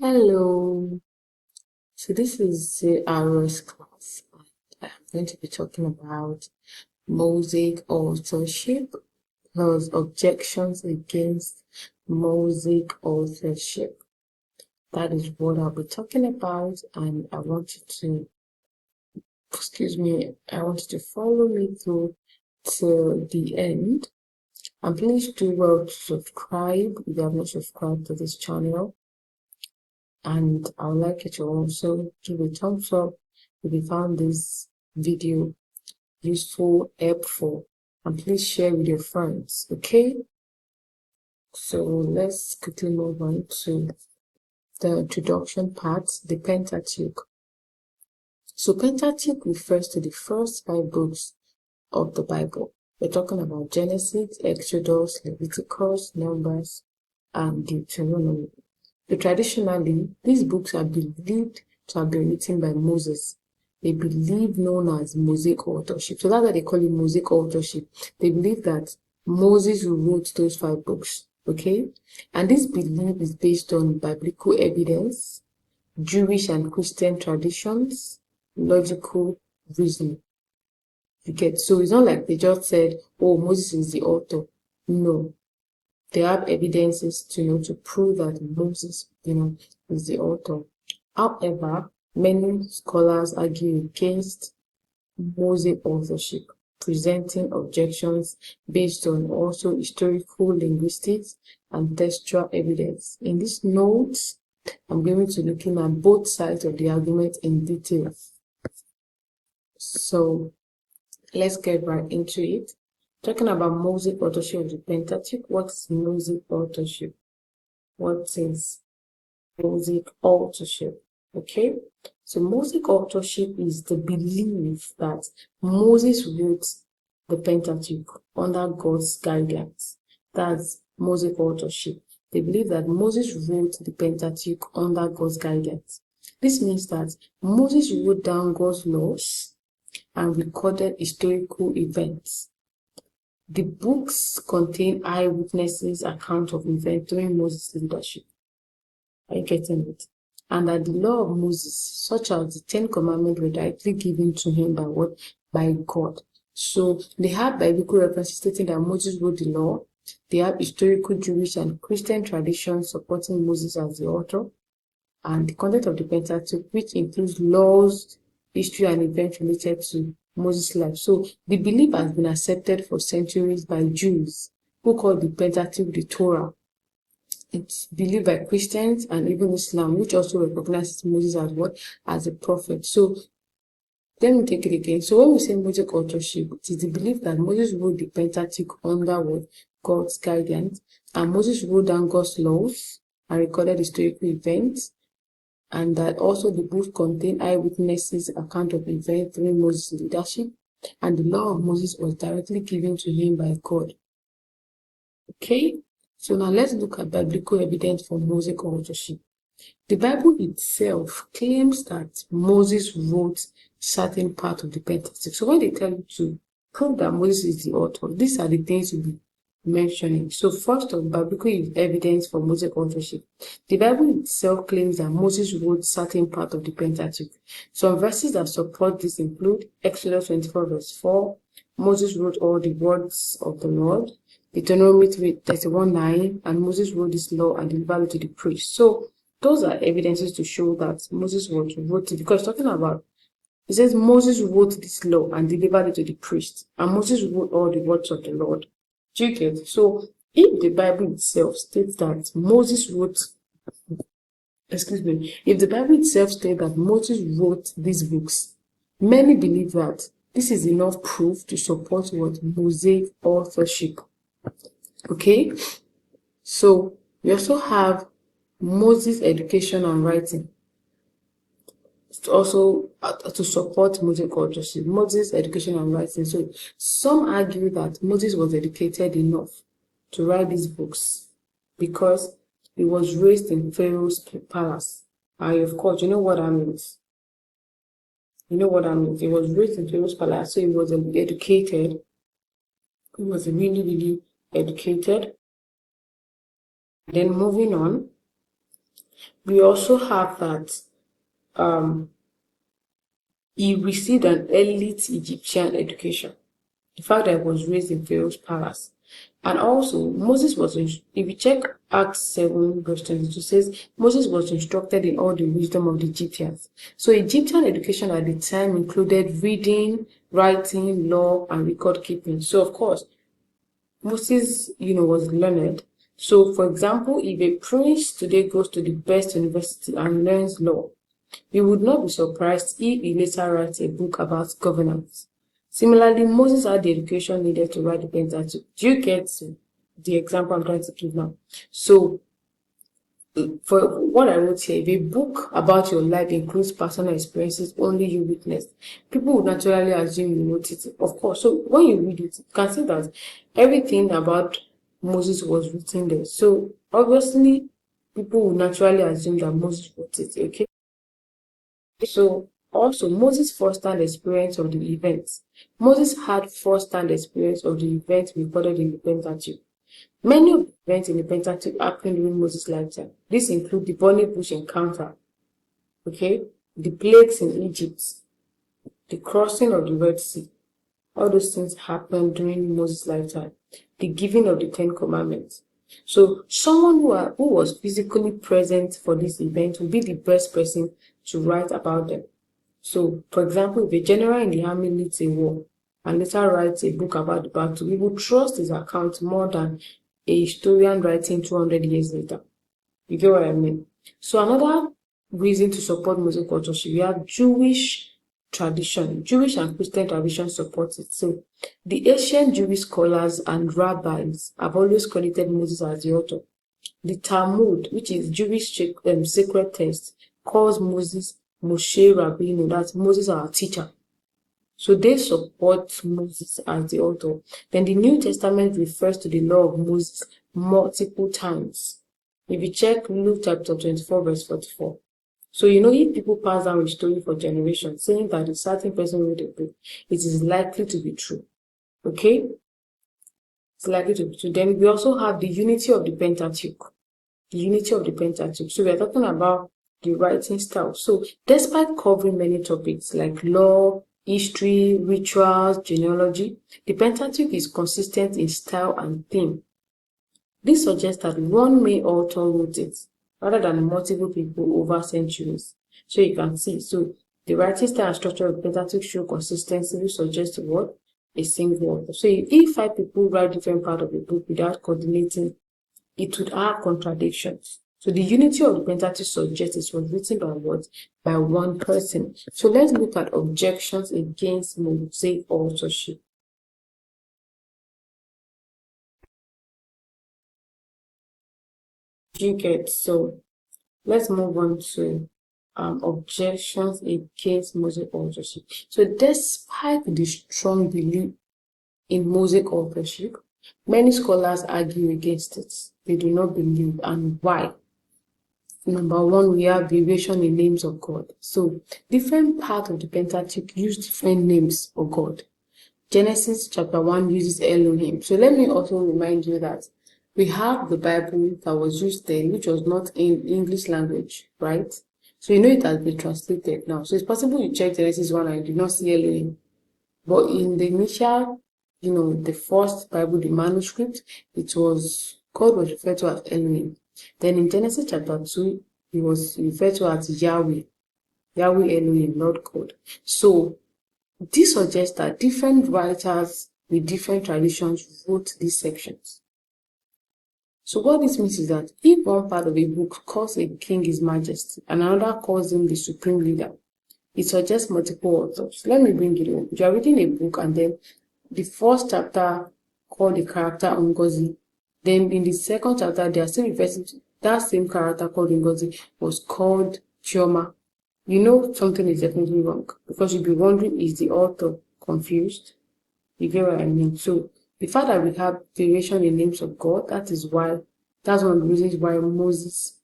Hello, so this is the RS class. I'm going to be talking about Mosaic authorship plus objections against Mosaic authorship. That is what I'll be talking about, and I want you to, I want you to follow me through till the end. And please do well to subscribe if you have not subscribed to this channel. And I would like you to also give a thumbs up if you found this video useful, helpful, and please share with your friends. Okay, so let's quickly move on to the introduction part, the Pentateuch. So Pentateuch refers to the first 5 books of the Bible. We're talking about Genesis, Exodus, Leviticus, Numbers, and Deuteronomy. So traditionally, these books are believed to have been written by Moses. They believe known as Mosaic authorship. So that's why they call it Mosaic authorship. They believe that Moses wrote those 5 books. Okay? And this belief is based on biblical evidence, Jewish and Christian traditions, logical reasoning. You get? So it's not like they just said, oh, Moses is the author. No. They have evidences to prove that Moses, is the author. However, many scholars argue against Mosaic authorship, presenting objections based on also historical linguistics and textual evidence. In this note, I'm going to be looking at both sides of the argument in detail. So let's get right into it. Talking about Mosaic authorship of the Pentateuch, what is Mosaic authorship? What is Mosaic authorship? Okay, so Mosaic authorship is the belief that Moses wrote the Pentateuch under God's guidance. That's Mosaic authorship. They believe that Moses wrote the Pentateuch under God's guidance. This means that Moses wrote down God's laws and recorded historical events. The books contain eyewitnesses' account of events during Moses' leadership. Are you getting it? And that the law of Moses, such as the 10 Commandments, were directly given to him by what? By God. So they have biblical references stating that Moses wrote the law. They have historical Jewish and Christian traditions supporting Moses as the author. And the content of the Pentateuch, which includes laws, history, and events related to Moses' life. So the belief has been accepted for centuries by Jews who call the Pentateuch the Torah. It's believed by Christians and even Islam, which also recognizes Moses as what? As a prophet. So let me take it again. So when we say Mosaic authorship, it is the belief that Moses wrote the Pentateuch under what? God's guidance, and Moses wrote down God's laws and recorded historical events, and that also the book contained eyewitnesses' account of events during Moses' leadership, and the law of Moses was directly given to him by God. Okay, so now let's look at biblical evidence for Mosaic authorship. The Bible itself claims that Moses wrote certain part of the Pentateuch. So when they tell you to prove that Moses is the author, these are the things you'll be mentioning. So first of biblical evidence for Mosaic authorship. The Bible itself claims that Moses wrote certain part of the Pentateuch. Some verses that support this include Exodus 24 verse 4, Moses wrote all the words of the Lord, Deuteronomy 31:9, and Moses wrote this law and delivered it to the priest. So those are evidences to show that Moses wrote it, because talking about, it says Moses wrote this law and delivered it to the priest, and Moses wrote all the words of the Lord. Do you get? So if the Bible itself states that Moses wrote, if the Bible itself states that Moses wrote these books, many believe that this is enough proof to support what? Mosaic authorship. Okay? So we also have Moses' education and writing. Also to support Mosaic authorship, Moses' education and writing. So some argue that Moses was educated enough to write these books because he was raised in Pharaoh's palace. And of course, you know what that means. You know what that means. He was raised in Pharaoh's palace, so he was educated. He was really, really educated. Then moving on, We also have that he received an elite Egyptian education. The fact that he was raised in Pharaoh's palace. And also, Moses was, if you check Acts 7, verse 22, says Moses was instructed in all the wisdom of the Egyptians. So, Egyptian education at the time included reading, writing, law, and record keeping. So, of course, Moses, was learned. So, for example, if a prince today goes to the best university and learns law, we would not be surprised if he later writes a book about governance. Similarly, Moses had the education needed to write the Pentateuch. Do you get the example I'm trying to give now? So, for what I wrote here, if a book about your life includes personal experiences only you witnessed, people would naturally assume you wrote it, of course. So, when you read it, you can see that everything about Moses was written there. So, obviously, people would naturally assume that Moses wrote it, okay? So, also, Moses' first-hand experience of the events. Moses had first-hand experience of the events recorded in the Pentateuch. Many of the events in the Pentateuch happened during Moses' lifetime. This include the burning bush encounter, okay, the plagues in Egypt, the crossing of the Red Sea. All those things happened during Moses' lifetime. The giving of the Ten Commandments. So, someone who was physically present for this event will be the best person to write about them. So, for example, if a general in the army leads a war and later writes a book about the battle, we will trust his account more than a historian writing 200 years later. You get what I mean? So, another reason to support Mosaic authorship, we have Jewish tradition. Jewish and Christian tradition support it. So, the ancient Jewish scholars and rabbis have always credited Moses as the author. The Talmud, which is Jewish sacred text, calls Moses Moshe Rabbeinu, that's Moses our teacher. So they support Moses as the author. Then the New Testament refers to the law of Moses multiple times. If you check Luke chapter 24, verse 44. So if people pass down a story for generations, saying that a certain person wrote a book, it is likely to be true. Okay? It's likely to be true. Then we also have the unity of the Pentateuch. The unity of the Pentateuch. So we are talking about the writing style. So despite covering many topics like law, history, rituals, genealogy, the Pentateuch is consistent in style and theme. This suggests that one main author wrote it, rather than multiple people over centuries. So you can see, so the writing style and structure of the Pentateuch show consistency, which suggests what? A single author. So if 5 people write different part of a book without coordinating, it would have contradictions. So the unity of the Pentateuch suggests it was written by what? By one person. So let's look at objections against Mosaic authorship. You get, so let's move on to objections against Mosaic authorship. So despite the strong belief in Mosaic authorship, many scholars argue against it. They do not believe, and why? Number one, we have variation in names of God. So different parts of the Pentateuch use different names of God. Genesis chapter 1 uses Elohim. So let me also remind you that we have the Bible that was used then, which was not in English language, right? So it has been translated now. So it's possible you check Genesis 1 and you did not see Elohim. But in the initial, the first Bible, the manuscript, God was referred to as Elohim. Then in Genesis chapter 2, he was referred to as Yahweh. Yahweh Elohim, not God. So this suggests that different writers with different traditions wrote these sections. So what this means is that if one part of a book calls a king his majesty and another calls him the supreme leader, it suggests multiple authors. Let me bring it in. You are reading a book and then the first chapter called the character Ngozi. Then in the second chapter, they are still referring to that same character called Ngozi was called Chioma. Something is definitely wrong because you'll be wondering, is the author confused? You get what I mean? So the fact that we have variation in names of God, that's one of the reasons why Moses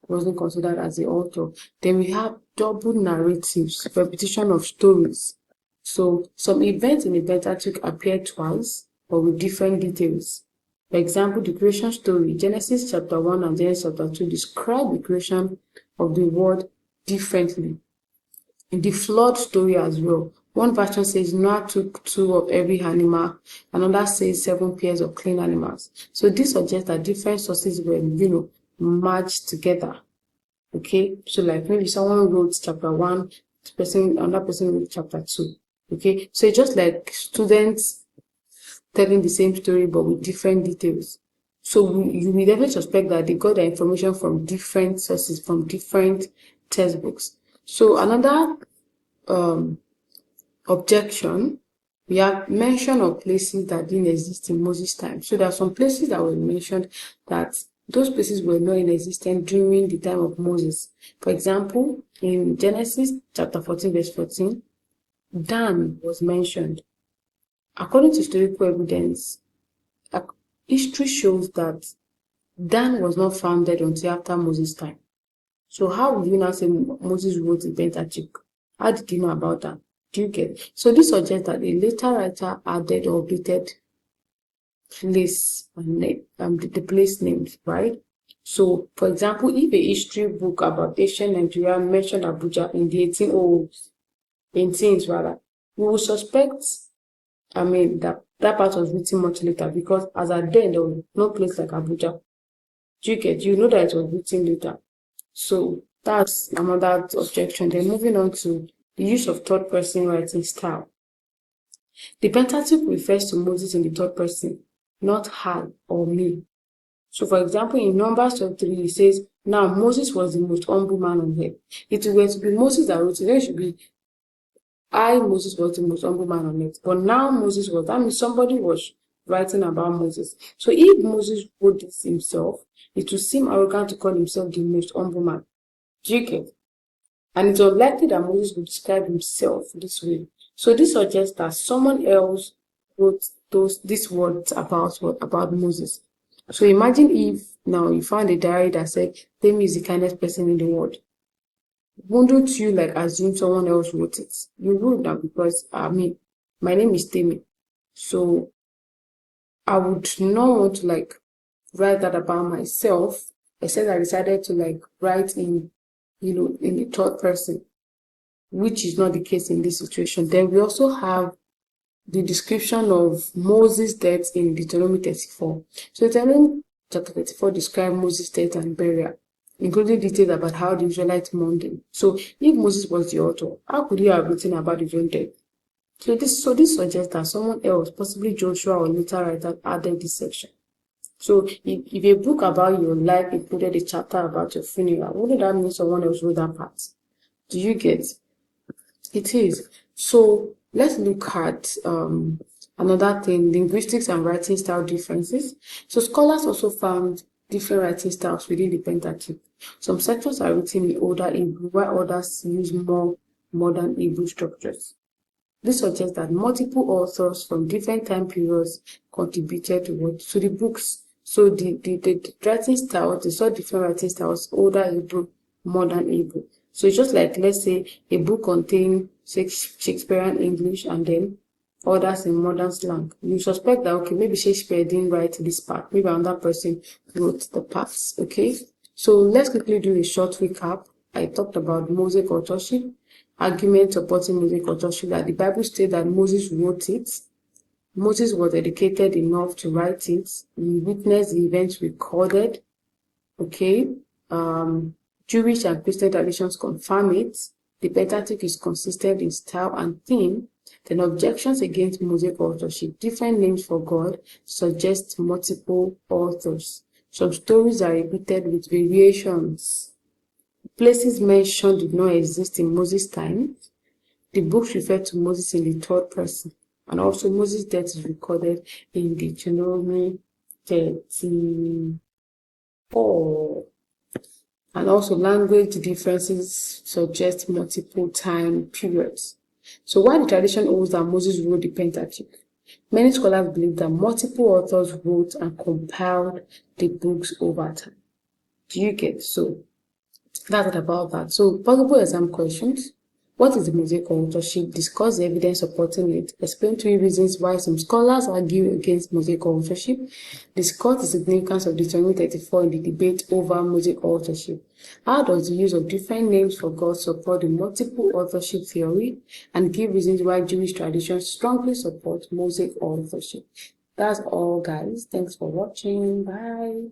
wasn't considered as the author. Then we have double narratives, repetition of stories. So some events in the Pentateuch appear twice, but with different details. For example, the creation story, Genesis chapter 1 and Genesis chapter 2 describe the creation of the world differently. In the flood story as well, one version says Noah took 2 of every animal, another says 7 pairs of clean animals. So this suggests that different sources were, merged together. Okay, so like maybe someone wrote chapter 1, another person wrote chapter 2. Okay, so it's just like students telling the same story but with different details. So you will definitely suspect that they got their information from different sources, from different textbooks. So another objection, we have mention of places that didn't exist in Moses' time. So there are some places that were mentioned that those places were not in existence during the time of Moses. For example, in Genesis chapter 14 verse 14, Dan was mentioned. According to historical evidence, history shows that Dan was not founded until after Moses' time. So how would you now say Moses wrote the Pentateuch? How did you know about that? Do you get? So this suggests that a later writer added or updated place and the place names, right? So, for example, if a history book about ancient Nigeria mentioned Abuja in the 1800s, rather, we will suspect, that part was written much later, because as at then there was no place like Abuja. Do you get? You know that it was written later. So that's another objection. Then moving on to the use of third person writing style. The Pentateuch refers to Moses in the third person, not I or me. So for example, in Numbers 3, it says, now Moses was the most humble man on earth. If it were to be Moses that wrote it, then it should be Moses was the most humble man on earth. But now Moses was, that means somebody was writing about Moses. So if Moses wrote this himself, it would seem arrogant to call himself the most humble man. Do you get? And it's unlikely that Moses would describe himself this way. So this suggests that someone else wrote these words about Moses. So imagine if now you found a diary that said, Temi is the kindest person in the world. Wouldn't you assume someone else wrote it? You would now, because my name is Temi. So I would not want to write that about myself, except I decided to write in the third person, which is not the case in this situation. Then we also have the description of Moses' death in Deuteronomy 34. So Deuteronomy chapter 34 describes Moses' death and burial, including details about how the Israelites mourned him. So if Moses was the author, how could he have written about his own death? So this suggests that someone else, possibly Joshua or later writer, added this section. So if a book about your life included a chapter about your funeral, wouldn't that mean someone else wrote that part? Do you get? It is. So let's look at another thing, linguistics and writing style differences. So scholars also found different writing styles within the Pentateuch. Some sections are written in older Hebrew, while others use more modern Hebrew structures. This suggests that multiple authors from different time periods contributed to the books. So the writing styles, they saw different writing styles, older Hebrew, modern Hebrew. So it's just like, let's say, a book contains Shakespearean English and then others in modern slang. You suspect that, okay, maybe Shakespeare didn't write this part. Maybe another person wrote the parts, okay? So let's quickly do a short recap. I talked about Mosaic authorship, argument supporting Mosaic authorship, that the Bible states that Moses wrote it. Moses was educated enough to write it. He witnessed the events recorded, okay? Jewish and Christian traditions confirm it. The Pentateuch is consistent in style and theme. Then objections against Mosaic authorship. Different names for God suggest multiple authors. Some stories are repeated with variations. Places mentioned did not exist in Moses' time. The books refer to Moses in the third person. And also Moses' death is recorded in Deuteronomy 34. And also language differences suggest multiple time periods. So while the tradition holds that Moses wrote the Pentateuch, many scholars believe that multiple authors wrote and compiled the books over time. Do you get? So that's about that. So possible exam questions. What is the Mosaic authorship? Discuss the evidence supporting it. Explain 3 reasons why some scholars argue against Mosaic authorship. Discuss the significance of Deuteronomy 34 in the debate over Mosaic authorship. How does the use of different names for God support the multiple authorship theory? And give reasons why Jewish traditions strongly support Mosaic authorship. That's all, guys. Thanks for watching. Bye.